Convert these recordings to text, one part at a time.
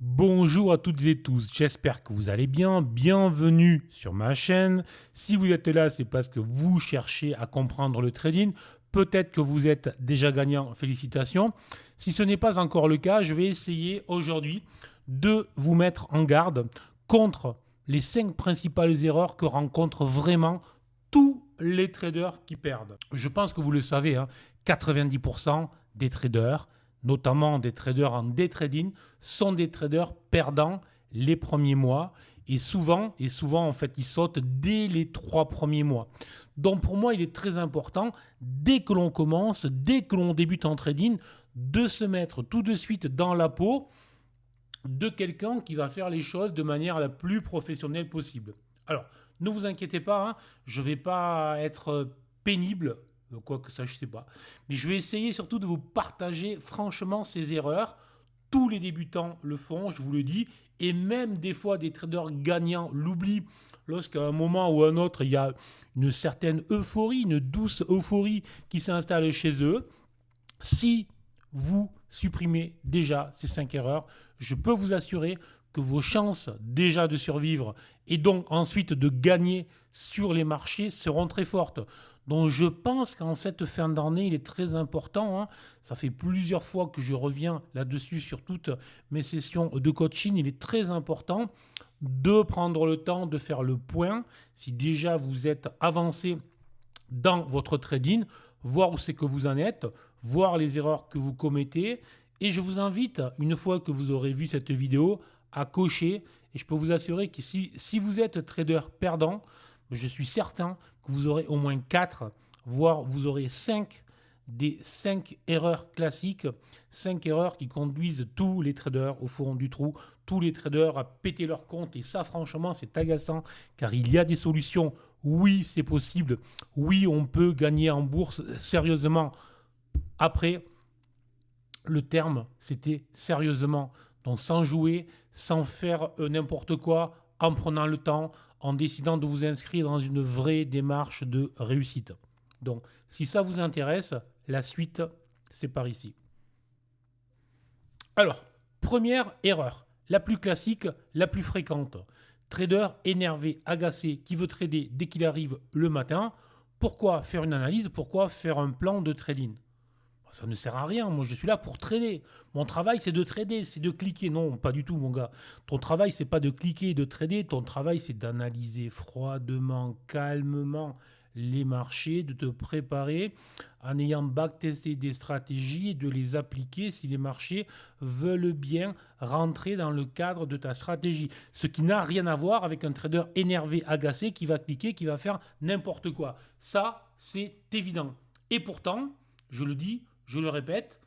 Bonjour à toutes et tous, j'espère que vous allez bien. Bienvenue sur ma chaîne. Si vous êtes là, c'est parce que vous cherchez à comprendre le trading. Peut-être que vous êtes déjà gagnant, félicitations. Si ce n'est pas encore le cas, je vais essayer aujourd'hui de vous mettre en garde contre les 5 principales erreurs que rencontrent vraiment tous les traders qui perdent. Je pense que vous le savez, 90% des traders, notamment des traders en day trading, sont des traders perdants les premiers mois. Et souvent, en fait, ils sautent dès les 3 premiers mois. Donc pour moi, il est très important, dès que l'on commence, dès que l'on débute en trading, de se mettre tout de suite dans la peau de quelqu'un qui va faire les choses de manière la plus professionnelle possible. Alors, ne vous inquiétez pas, je ne vais pas être pénible, quoique ça, je ne sais pas. Mais je vais essayer surtout de vous partager franchement ces erreurs. Tous les débutants le font, je vous le dis. Et même des fois, des traders gagnants l'oublient lorsqu'à un moment ou un autre, il y a une certaine euphorie, une douce euphorie qui s'installe chez eux. Si vous supprimez déjà ces 5 erreurs, je peux vous assurer que vos chances déjà de survivre et donc ensuite de gagner sur les marchés seront très fortes. Donc je pense qu'en cette fin d'année, il est très important, ça fait plusieurs fois que je reviens là-dessus sur toutes mes sessions de coaching, il est très important de prendre le temps de faire le point. Si déjà vous êtes avancé dans votre trading, voir où c'est que vous en êtes, voir les erreurs que vous commettez. Et je vous invite, une fois que vous aurez vu cette vidéo, à cocher. Et je peux vous assurer que si vous êtes trader perdant, je suis certain que vous aurez au moins 4, voire vous aurez 5 des 5 erreurs classiques, 5 erreurs qui conduisent tous les traders au fond du trou, tous les traders à péter leur compte. Et ça, franchement, c'est agaçant, car il y a des solutions. Oui, c'est possible. Oui, on peut gagner en bourse sérieusement. Après, le terme, c'était sérieusement. Donc sans jouer, sans faire n'importe quoi, en prenant le temps, en décidant de vous inscrire dans une vraie démarche de réussite. Donc si ça vous intéresse, la suite, c'est par ici. Alors, première erreur, la plus classique, la plus fréquente. Trader énervé, agacé, qui veut trader dès qu'il arrive le matin. Pourquoi faire une analyse? Pourquoi faire un plan de trading? Ça ne sert à rien. Moi, je suis là pour trader. Mon travail, c'est de trader, c'est de cliquer. Non, pas du tout, mon gars. Ton travail, c'est pas de cliquer et de trader. Ton travail, c'est d'analyser froidement, calmement les marchés, de te préparer en ayant backtesté des stratégies et de les appliquer si les marchés veulent bien rentrer dans le cadre de ta stratégie. Ce qui n'a rien à voir avec un trader énervé, agacé qui va cliquer, qui va faire n'importe quoi. Ça, c'est évident. Et pourtant, je le dis, je le répète,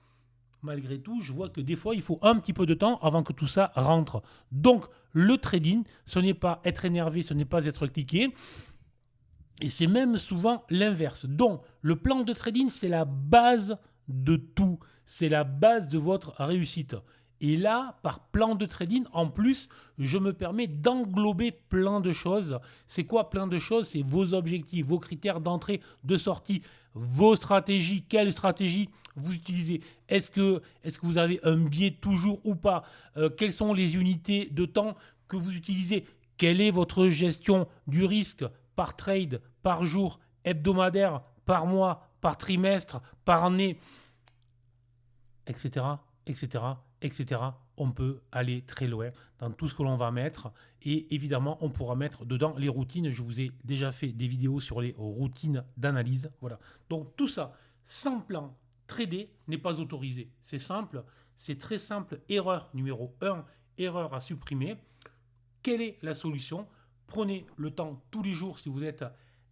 malgré tout, je vois que des fois, il faut un petit peu de temps avant que tout ça rentre. Donc, le trading, ce n'est pas être énervé, ce n'est pas être cliqué. Et c'est même souvent l'inverse. Donc, le plan de trading, c'est la base de tout. C'est la base de votre réussite. Et là, par plan de trading, en plus, je me permets d'englober plein de choses. C'est quoi plein de choses? C'est vos objectifs, vos critères d'entrée, de sortie, vos stratégies. Quelle stratégie vous utilisez? Est-ce que vous avez un biais toujours ou pas? Quelles sont les unités de temps que vous utilisez? Quelle est votre gestion du risque par trade, par jour, hebdomadaire, par mois, par trimestre, par année, etc., etc., etc. On peut aller très loin dans tout ce que l'on va mettre. Et évidemment, on pourra mettre dedans les routines. Je vous ai déjà fait des vidéos sur les routines d'analyse. Voilà. Donc tout ça, sans plan, trader n'est pas autorisé. C'est simple, c'est très simple. Erreur numéro 1, erreur à supprimer. Quelle est la solution? Prenez le temps tous les jours si vous êtes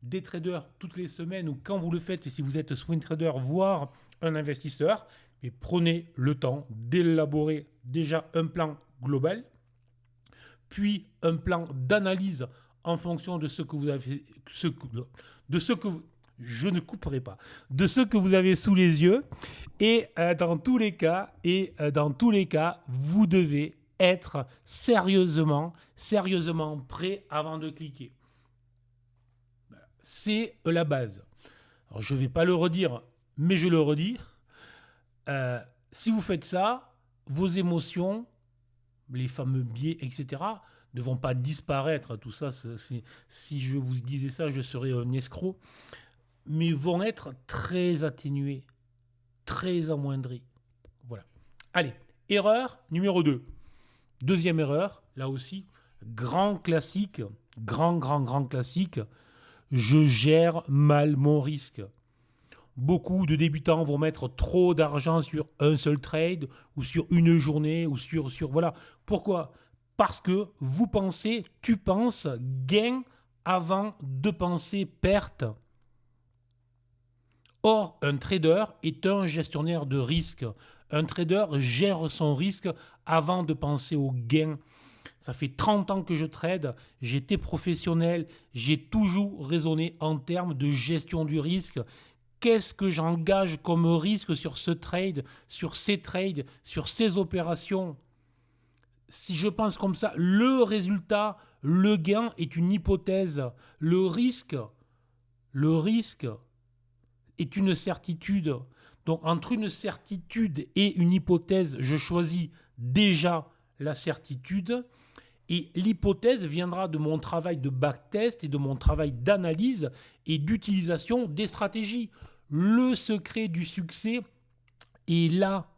des traders toutes les semaines ou quand vous le faites si vous êtes swing trader, voire un investisseur. Mais prenez le temps d'élaborer déjà un plan global, puis un plan d'analyse en fonction de ce que vous avez, je ne couperai pas, de ce que vous avez sous les yeux. Et dans tous les cas, vous devez être sérieusement prêt avant de cliquer. C'est la base. Alors, je ne vais pas le redire, mais je le redis. Si vous faites ça, vos émotions les fameux biais, etc., ne vont pas disparaître. Tout ça, si je vous disais ça, je serais un escroc. Mais vont être très atténués, très amoindris. Voilà. Allez, erreur numéro 2. Deuxième erreur, là aussi, grand classique, grand classique, je gère mal mon risque. Beaucoup de débutants vont mettre trop d'argent sur un seul trade ou sur une journée ou sur voilà. Pourquoi ? Parce que tu penses gain avant de penser perte. Or, un trader est un gestionnaire de risque. Un trader gère son risque avant de penser au gain. Ça fait 30 ans que je trade, j'étais professionnel, j'ai toujours raisonné en termes de gestion du risque. Qu'est-ce que j'engage comme risque sur ce trade, sur ces trades, sur ces opérations ? Si je pense comme ça, le résultat, le gain est une hypothèse. Le risque est une certitude. Donc entre une certitude et une hypothèse, je choisis déjà la certitude. Et l'hypothèse viendra de mon travail de backtest et de mon travail d'analyse et d'utilisation des stratégies. Le secret du succès est là.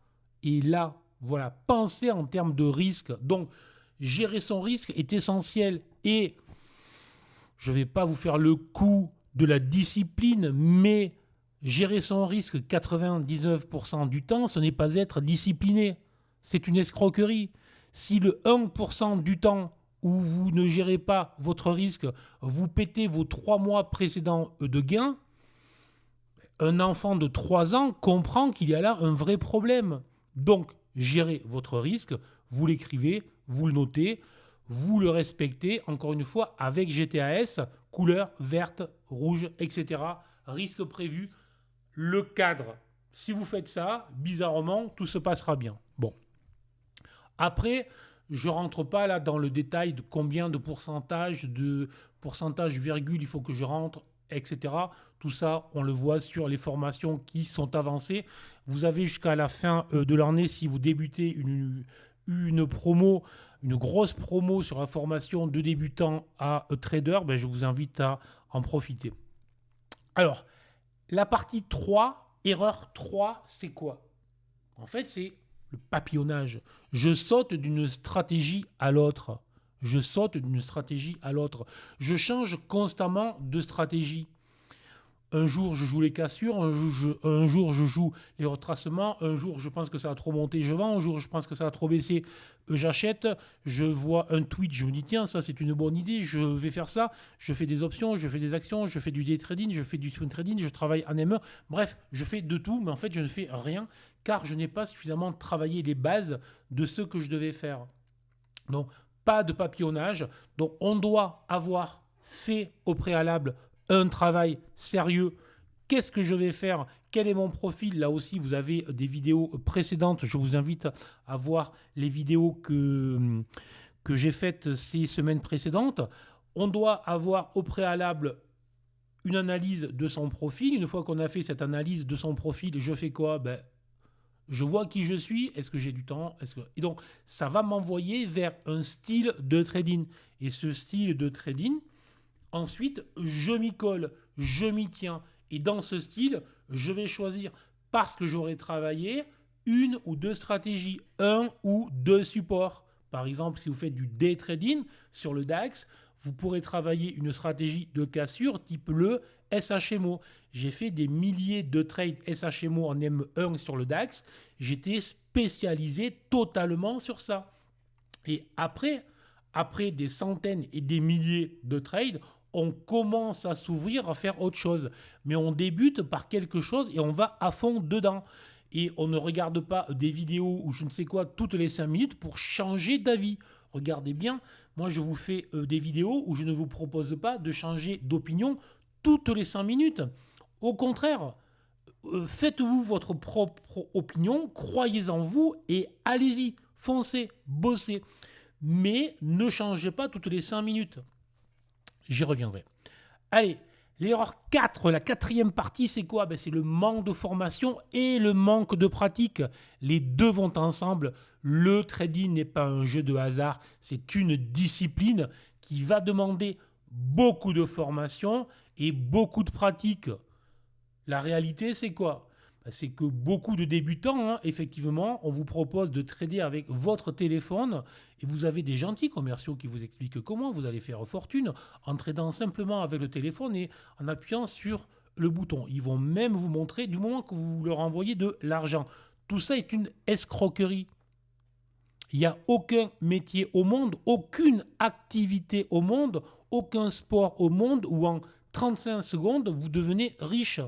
Voilà, penser en termes de risque. Donc, gérer son risque est essentiel. Et je ne vais pas vous faire le coup de la discipline, mais gérer son risque 99% du temps, ce n'est pas être discipliné. C'est une escroquerie. Si le 1% du temps où vous ne gérez pas votre risque, vous pétez vos 3 mois précédents de gains, un enfant de 3 ans comprend qu'il y a là un vrai problème. Donc, gérez votre risque, vous l'écrivez, vous le notez, vous le respectez, encore une fois, avec GTAS, couleur verte, rouge, etc. Risque prévu, le cadre. Si vous faites ça, bizarrement, tout se passera bien. Bon. Après, je ne rentre pas là dans le détail de combien de pourcentage, virgule, il faut que je rentre, etc. Tout ça, on le voit sur les formations qui sont avancées. Vous avez jusqu'à la fin de l'année, si vous débutez une promo, une grosse promo sur la formation de débutants à trader, je vous invite à en profiter. Alors, la partie 3, erreur 3, c'est quoi ? En fait, c'est le papillonnage. Je saute d'une stratégie à l'autre. Je change constamment de stratégie. Un jour, je joue les cassures, un jour, je joue les retracements, un jour, je pense que ça a trop monté, je vends, un jour, je pense que ça a trop baissé, j'achète, je vois un tweet, je me dis, tiens, ça, c'est une bonne idée, je vais faire ça, je fais des options, je fais des actions, je fais du day trading, je fais du swing trading, je travaille en ME, bref, je fais de tout, mais en fait, je ne fais rien, car je n'ai pas suffisamment travaillé les bases de ce que je devais faire. Donc, pas de papillonnage, donc on doit avoir fait au préalable un travail sérieux. Qu'est-ce que je vais faire ? Quel est mon profil ? Là aussi, vous avez des vidéos précédentes. Je vous invite à voir les vidéos que j'ai faites ces semaines précédentes. On doit avoir au préalable une analyse de son profil. Une fois qu'on a fait cette analyse de son profil, je fais quoi ? Je vois qui je suis. Est-ce que j'ai du temps ? Et donc, ça va m'envoyer vers un style de trading. Et ce style de trading, ensuite, je m'y colle, je m'y tiens. Et dans ce style, je vais choisir, parce que j'aurai travaillé, une ou deux stratégies, un ou deux supports. Par exemple, si vous faites du day trading sur le DAX, vous pourrez travailler une stratégie de cassure type le SHMO. J'ai fait des milliers de trades SHMO en M1 sur le DAX. J'étais spécialisé totalement sur ça. Et après des centaines et des milliers de trades, on commence à s'ouvrir à faire autre chose. Mais on débute par quelque chose et on va à fond dedans. Et on ne regarde pas des vidéos ou je ne sais quoi toutes les 5 minutes pour changer d'avis. Regardez bien, moi je vous fais des vidéos où je ne vous propose pas de changer d'opinion toutes les 5 minutes. Au contraire, faites-vous votre propre opinion, croyez en vous et allez-y, foncez, bossez. Mais ne changez pas toutes les 5 minutes. J'y reviendrai. Allez, l'erreur 4, la quatrième partie, c'est quoi ? C'est le manque de formation et le manque de pratique. Les deux vont ensemble. Le trading n'est pas un jeu de hasard, c'est une discipline qui va demander beaucoup de formation et beaucoup de pratique. La réalité, c'est quoi? C'est que beaucoup de débutants, effectivement, on vous propose de trader avec votre téléphone et vous avez des gentils commerciaux qui vous expliquent comment vous allez faire fortune en tradant simplement avec le téléphone et en appuyant sur le bouton. Ils vont même vous montrer du moment que vous leur envoyez de l'argent. Tout ça est une escroquerie. Il n'y a aucun métier au monde, aucune activité au monde, aucun sport au monde où en 35 secondes, vous devenez riche.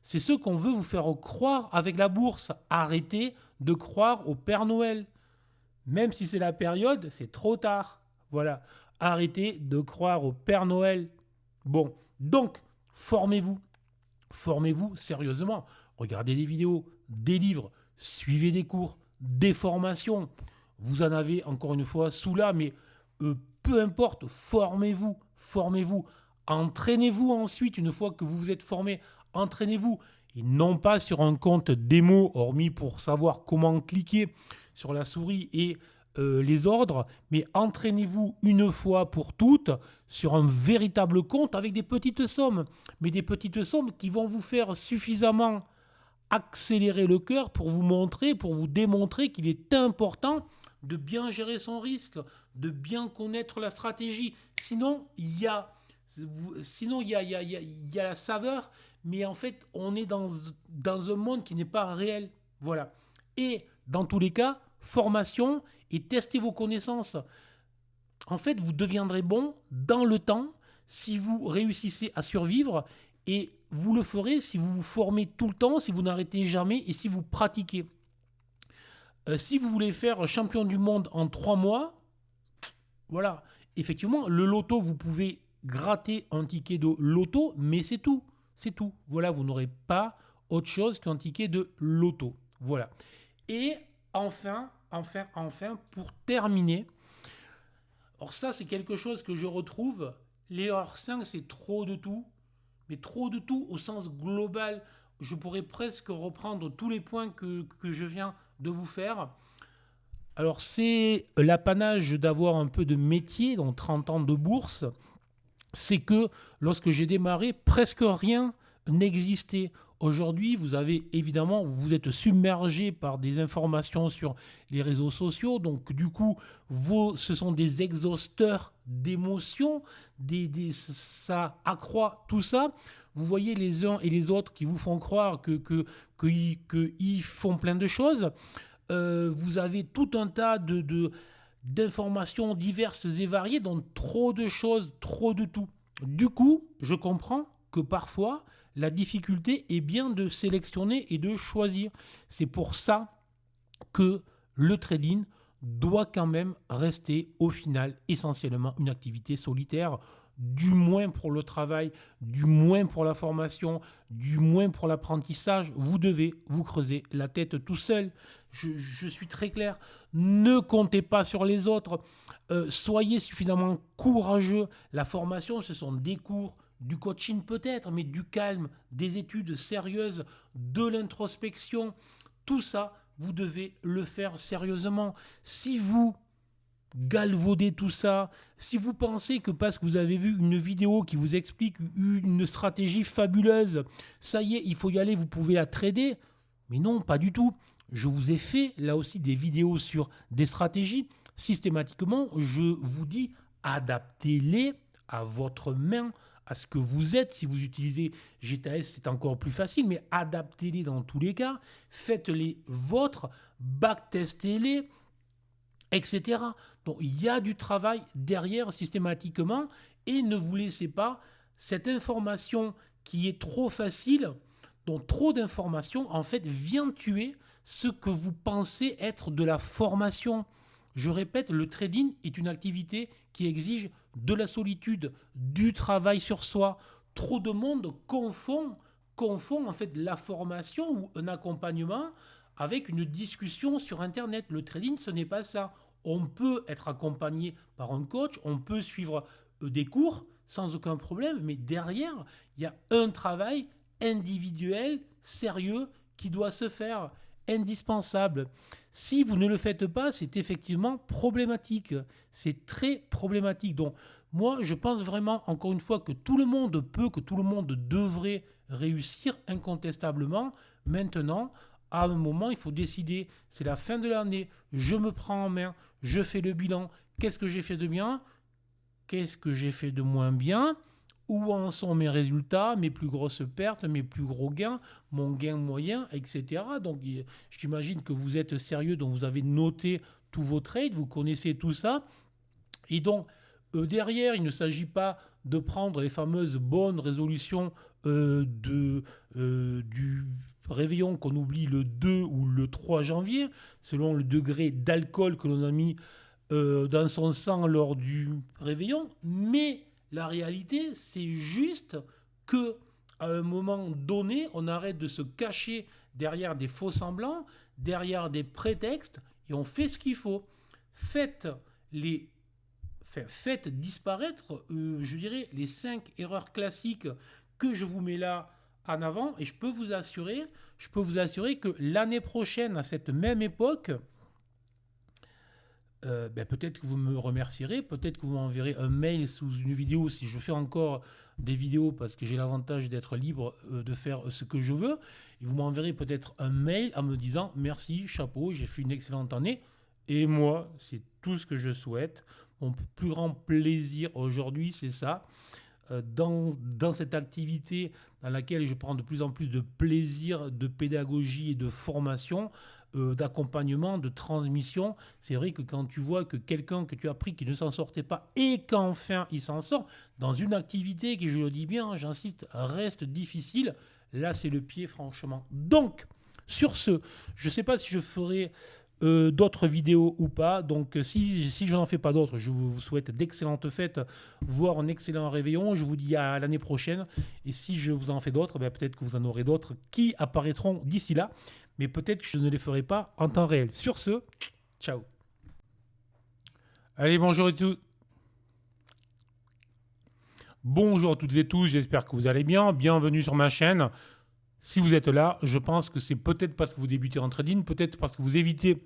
C'est ce qu'on veut vous faire croire avec la bourse. Arrêtez de croire au Père Noël. Même si c'est la période, c'est trop tard. Voilà. Arrêtez de croire au Père Noël. Bon, donc, formez-vous. Formez-vous sérieusement. Regardez des vidéos, des livres, suivez des cours, des formations. Vous en avez encore une fois sous là, mais peu importe, formez-vous, formez-vous. Entraînez-vous ensuite, une fois que vous vous êtes formé, entraînez-vous. Et non pas sur un compte démo, hormis pour savoir comment cliquer sur la souris et les ordres, mais entraînez-vous une fois pour toutes sur un véritable compte avec des petites sommes. Mais des petites sommes qui vont vous faire suffisamment accélérer le cœur pour vous montrer, pour vous démontrer qu'il est important de bien gérer son risque, de bien connaître la stratégie. Sinon, il y a la saveur, mais en fait, on est dans un monde qui n'est pas réel. Voilà. Et dans tous les cas, formation et testez vos connaissances. En fait, vous deviendrez bon dans le temps si vous réussissez à survivre et vous le ferez si vous vous formez tout le temps, si vous n'arrêtez jamais et si vous pratiquez. Si vous voulez faire champion du monde en 3 mois, voilà. Effectivement, le loto, vous pouvez gratter un ticket de loto, mais c'est tout. C'est tout. Voilà, vous n'aurez pas autre chose qu'un ticket de loto. Voilà. Et enfin, pour terminer, alors ça, c'est quelque chose que je retrouve. Les hors-5, c'est trop de tout. Mais trop de tout au sens global. Je pourrais presque reprendre tous les points que je viens de vous faire. Alors, c'est l'apanage d'avoir un peu de métier, donc 30 ans de bourse. C'est que lorsque j'ai démarré, presque rien n'existait. Aujourd'hui, vous avez évidemment, vous êtes submergé par des informations sur les réseaux sociaux. Donc, du coup, ce sont des exhausteurs d'émotions. Ça accroît tout ça. Vous voyez les uns et les autres qui vous font croire qu'ils font plein de choses. Vous avez tout un tas d'informations diverses et variées, donc trop de choses, trop de tout. Du coup, je comprends que parfois, la difficulté est bien de sélectionner et de choisir. C'est pour ça que le trading doit quand même rester au final essentiellement une activité solitaire, du moins pour le travail, du moins pour la formation, du moins pour l'apprentissage. Vous devez vous creuser la tête tout seul. Je suis très clair. Ne comptez pas sur les autres. Soyez suffisamment courageux. La formation, ce sont des cours, du coaching peut-être, mais du calme, des études sérieuses, de l'introspection. Tout ça, vous devez le faire sérieusement. Si vous galvaudez tout ça, si vous pensez que parce que vous avez vu une vidéo qui vous explique une stratégie fabuleuse, ça y est, il faut y aller, vous pouvez la trader. Mais non, pas du tout. Je vous ai fait là aussi des vidéos sur des stratégies. Systématiquement, je vous dis, adaptez-les à votre main, à ce que vous êtes. Si vous utilisez GTS, c'est encore plus facile, mais adaptez-les dans tous les cas. Faites-les vôtres, backtestez-les, etc. Donc, il y a du travail derrière systématiquement et ne vous laissez pas cette information qui est trop facile, dont trop d'informations, en fait, vient tuer ce que vous pensez être de la formation. Je répète, le trading est une activité qui exige de la solitude, du travail sur soi. Trop de monde confond en fait la formation ou un accompagnement avec une discussion sur Internet. Le trading, ce n'est pas ça. On peut être accompagné par un coach, on peut suivre des cours sans aucun problème, mais derrière, il y a un travail individuel, sérieux, qui doit se faire. indispensable. Si vous ne le faites pas, c'est effectivement problématique. C'est très problématique. Donc, moi, je pense vraiment, encore une fois, que tout le monde peut, que tout le monde devrait réussir incontestablement. Maintenant, à un moment, il faut décider. C'est la fin de l'année. Je me prends en main. Je fais le bilan. Qu'est-ce que j'ai fait de bien? Qu'est-ce que j'ai fait de moins bien? Où en sont mes résultats, mes plus grosses pertes, mes plus gros gains, mon gain moyen, etc. Donc, j'imagine que vous êtes sérieux, donc vous avez noté tous vos trades, vous connaissez tout ça. Et donc, derrière, il ne s'agit pas de prendre les fameuses bonnes résolutions du réveillon qu'on oublie le 2 ou le 3 janvier, selon le degré d'alcool que l'on a mis dans son sang lors du réveillon. Mais la réalité, c'est juste que à un moment donné, on arrête de se cacher derrière des faux semblants, derrière des prétextes, et on fait ce qu'il faut. Faites disparaître, je dirais, les 5 erreurs classiques que je vous mets là en avant, et je peux vous assurer que l'année prochaine, à cette même époque, peut-être que vous me remercierez, peut-être que vous m'enverrez un mail sous une vidéo si je fais encore des vidéos parce que j'ai l'avantage d'être libre de faire ce que je veux. Et vous m'enverrez peut-être un mail en me disant merci, chapeau, j'ai fait une excellente année. Et moi, c'est tout ce que je souhaite. Mon plus grand plaisir aujourd'hui, c'est ça. Dans cette activité dans laquelle je prends de plus en plus de plaisir, de pédagogie et de formation, d'accompagnement, de transmission. C'est vrai que quand tu vois que quelqu'un que tu as pris qui ne s'en sortait pas et qu'enfin il s'en sort, dans une activité qui, je le dis bien, j'insiste, reste difficile, là c'est le pied franchement. Donc, sur ce, je ne sais pas si je ferai d'autres vidéos ou pas. Donc si je n'en fais pas d'autres, je vous souhaite d'excellentes fêtes, voire un excellent réveillon. Je vous dis à l'année prochaine. Et si je vous en fais d'autres, peut-être que vous en aurez d'autres qui apparaîtront d'ici là. Mais peut-être que je ne les ferai pas en temps réel. Sur ce, ciao. Allez, bonjour à tous. Bonjour à toutes et tous, j'espère que vous allez bien. Bienvenue sur ma chaîne. Si vous êtes là, je pense que c'est peut-être parce que vous débutez en trading, peut-être parce que vous évitez